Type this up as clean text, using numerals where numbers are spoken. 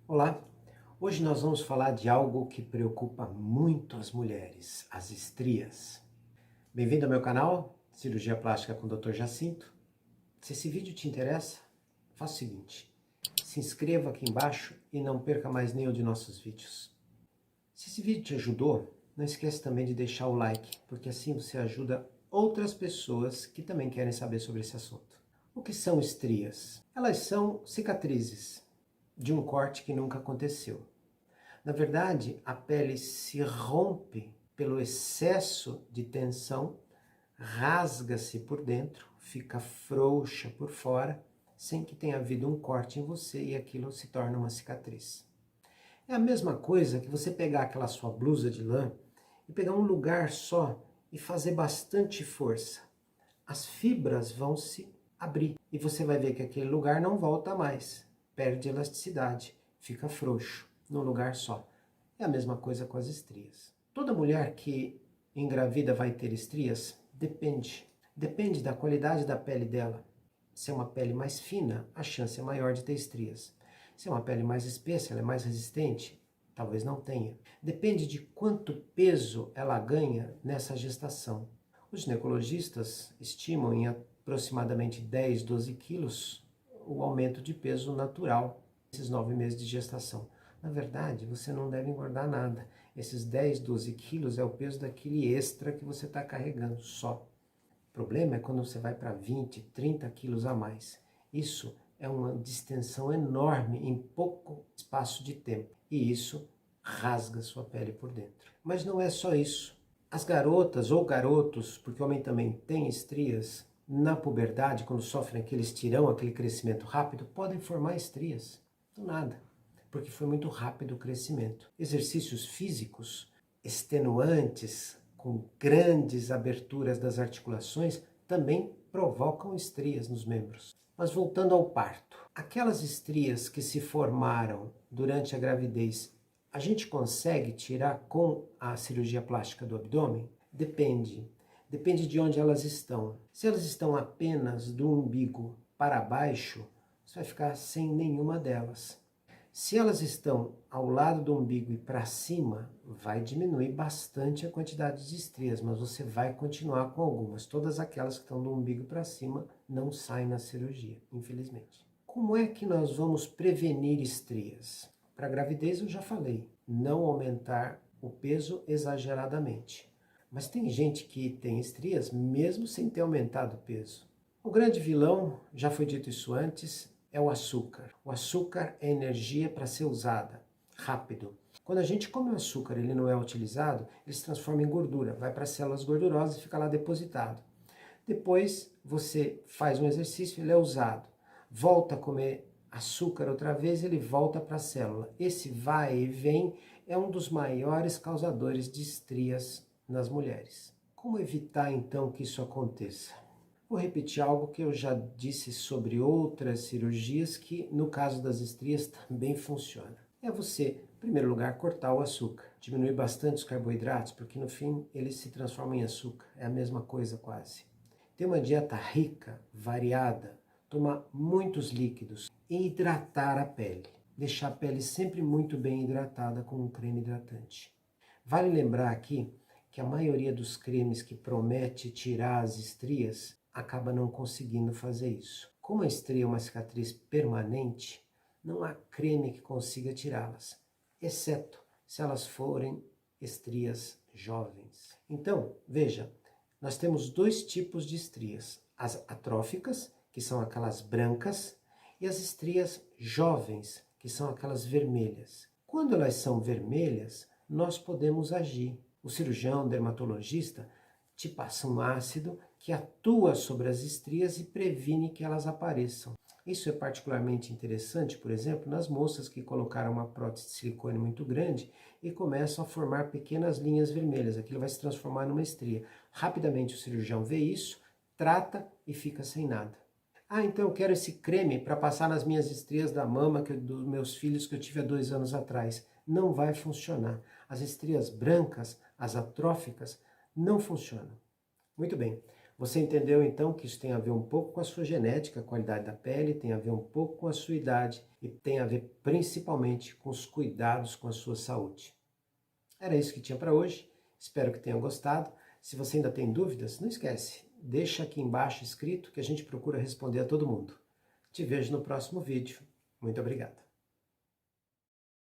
Olá, hoje nós vamos falar de algo que preocupa muito as mulheres, as estrias. Bem-vindo ao meu canal, Cirurgia Plástica com Dr. Jacinto. Se esse vídeo te interessa, faça o seguinte, se inscreva aqui embaixo e não perca mais nenhum de nossos vídeos. Se esse vídeo te ajudou, não esqueça também de deixar o like, porque assim você ajuda outras pessoas que também querem saber sobre esse assunto. O que são estrias? Elas são cicatrizes de um corte que nunca aconteceu. Na verdade, a pele se rompe pelo excesso de tensão, rasga-se por dentro, fica frouxa por fora, sem que tenha havido um corte em você e aquilo se torna uma cicatriz. É a mesma coisa que você pegar aquela sua blusa de lã e pegar um lugar só e fazer bastante força. As fibras vão se abrir e você vai ver que aquele lugar não volta mais, perde elasticidade, fica frouxo num lugar só. É a mesma coisa com as estrias. Toda mulher que engravida vai ter estrias? Depende. Depende da qualidade da pele dela. Se é uma pele mais fina, a chance é maior de ter estrias. Se é uma pele mais espessa, ela é mais resistente, talvez não tenha. Depende de quanto peso ela ganha nessa gestação. Os ginecologistas estimam em aproximadamente 10, 12 quilos o aumento de peso natural nesses 9 meses de gestação. Na verdade, você não deve engordar nada. Esses 10, 12 quilos é o peso daquele extra que você está carregando só. O problema é quando você vai para 20, 30 quilos a mais. Isso é uma distensão enorme em pouco espaço de tempo. E isso rasga sua pele por dentro. Mas não é só isso. As garotas ou garotos, porque o homem também tem estrias, na puberdade, quando sofrem aquele estirão, aquele crescimento rápido, podem formar estrias. Do nada, porque foi muito rápido o crescimento. Exercícios físicos extenuantes, com grandes aberturas das articulações, também provocam estrias nos membros. Mas voltando ao parto, aquelas estrias que se formaram durante a gravidez, a gente consegue tirar com a cirurgia plástica do abdômen? Depende. Depende de onde elas estão. Se elas estão apenas do umbigo para baixo, você vai ficar sem nenhuma delas. Se elas estão ao lado do umbigo e para cima, vai diminuir bastante a quantidade de estrias, mas você vai continuar com algumas. Todas aquelas que estão do umbigo para cima não saem na cirurgia, infelizmente. Como é que nós vamos prevenir estrias? Para a gravidez eu já falei, não aumentar o peso exageradamente. Mas tem gente que tem estrias mesmo sem ter aumentado o peso. O grande vilão, já foi dito isso antes, é o açúcar. O açúcar é energia para ser usada, rápido. Quando a gente come o açúcar e ele não é utilizado, ele se transforma em gordura, vai para as células gordurosas e fica lá depositado. Depois você faz um exercício, ele é usado. Volta a comer açúcar outra vez, ele volta para a célula. Esse vai e vem é um dos maiores causadores de estrias nas mulheres. Como evitar então que isso aconteça? Vou repetir algo que eu já disse sobre outras cirurgias que, no caso das estrias, também funciona. É você, em primeiro lugar, cortar o açúcar. Diminuir bastante os carboidratos, porque no fim eles se transformam em açúcar. É a mesma coisa quase. Ter uma dieta rica, variada, tomar muitos líquidos e hidratar a pele. Deixar a pele sempre muito bem hidratada com um creme hidratante. Vale lembrar aqui que a maioria dos cremes que promete tirar as estrias acaba não conseguindo fazer isso. Como a estria é uma cicatriz permanente, não há creme que consiga tirá-las, exceto se elas forem estrias jovens. Então, veja, nós temos dois tipos de estrias, as atróficas, que são aquelas brancas, e as estrias jovens, que são aquelas vermelhas. Quando elas são vermelhas, nós podemos agir. O cirurgião dermatologista te passa um ácido que atua sobre as estrias e previne que elas apareçam. Isso é particularmente interessante, por exemplo, nas moças que colocaram uma prótese de silicone muito grande e começam a formar pequenas linhas vermelhas. Aquilo vai se transformar numa estria. Rapidamente o cirurgião vê isso, trata e fica sem nada. Ah, então eu quero esse creme para passar nas minhas estrias da mama dos meus filhos que eu tive há 2 anos atrás. Não vai funcionar. As estrias brancas, as atróficas, não funcionam. Muito bem. Você entendeu então que isso tem a ver um pouco com a sua genética, a qualidade da pele, tem a ver um pouco com a sua idade e tem a ver principalmente com os cuidados com a sua saúde. Era isso que tinha para hoje, espero que tenha gostado. Se você ainda tem dúvidas, não esquece, deixa aqui embaixo escrito que a gente procura responder a todo mundo. Te vejo no próximo vídeo. Muito obrigado.